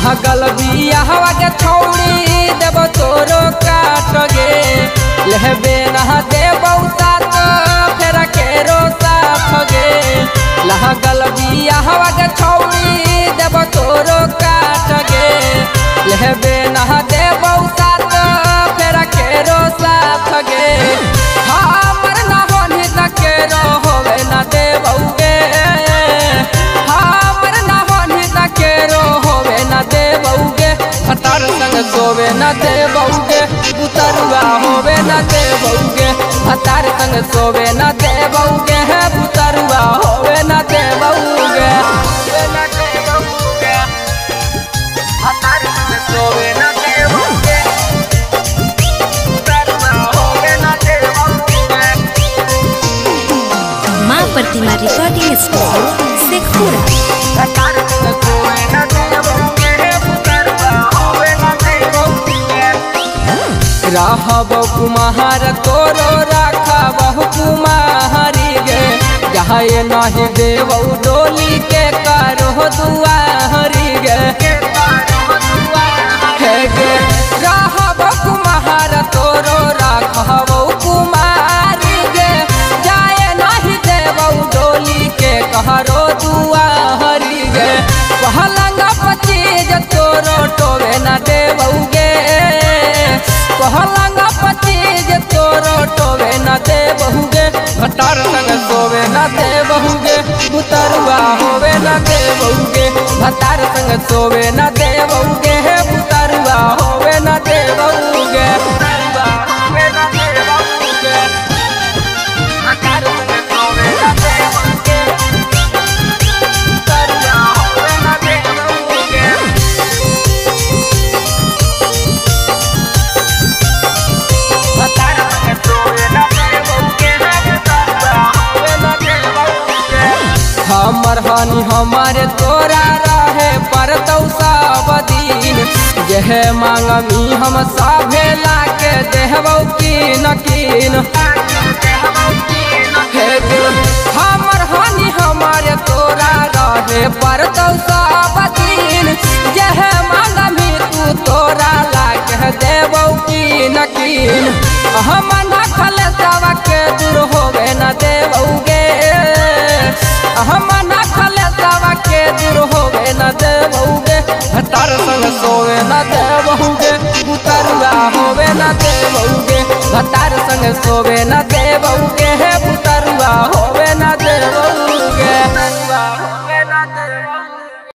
लहगल बियाहवा के छौड़ी देव तोरो काट गे लहबे नहा देव साथ फेर केरो साथ गे लहगल बियाहवा के छौड़ी देव तोरो काट गे लहबे नहा देव साथ फेर केरो साथ गे हमर ना होनी त केरो होवे ना देवौगे हमर ना होनी त केरो होवे ना देवौगे भतार संग सोवे ना देवौगे बुतरुआ होवे ना देवौगे भतार संग सोवे ना देवौगे बुतरुआ होवे ना देवौगे भतार संग सोवे ना देवौगे बुतरुआ होवे ना देवौगे। माँ प्रतिमा रिकॉर्डिंग स्टूडियो शेखपुरा। भतार संग सोवे ना देवौगे बुतरुआ होवे ना देवौगे। रहब कुमार तोरो राखब कुमारी गे जहाँ नहीं देवौ डोली के करो दुआरी गे हे गे रहब कुमार तोरो राखब कुमारी गे जाए नहीं देवौ डोली के करो दुआरी गे पहलंग पचीज तोरो टोवे न देवौगे पहलंग पचीज तोरो टोवे न देवहुगे भतार संग सोवे न देवहुगे बुतरुआ होवे न देवहुगे भतार संग सोवे न देवहुगे बुतरुआ होवे न देवहुगे भतार संग सोवे न देवहुगे बुतरुआ होवे न देवहुगे। हमर हानि हमारे तोरा रहे पर सब दिन जह मांगमी हम साभे लाके देहबौ कीन कीन हमर हानि हमारे तोरा रहे पर सब दिन जह मांगमी तू तोरा लाके देबौ कीन कीन हम नखल सब के दूर होवे न देवौगे हम नखल सब के दूर होवे न देवौगे भतार संग सोवे न देवौगे बुतरुआ होवे न देवौगे भतार संग सोवे न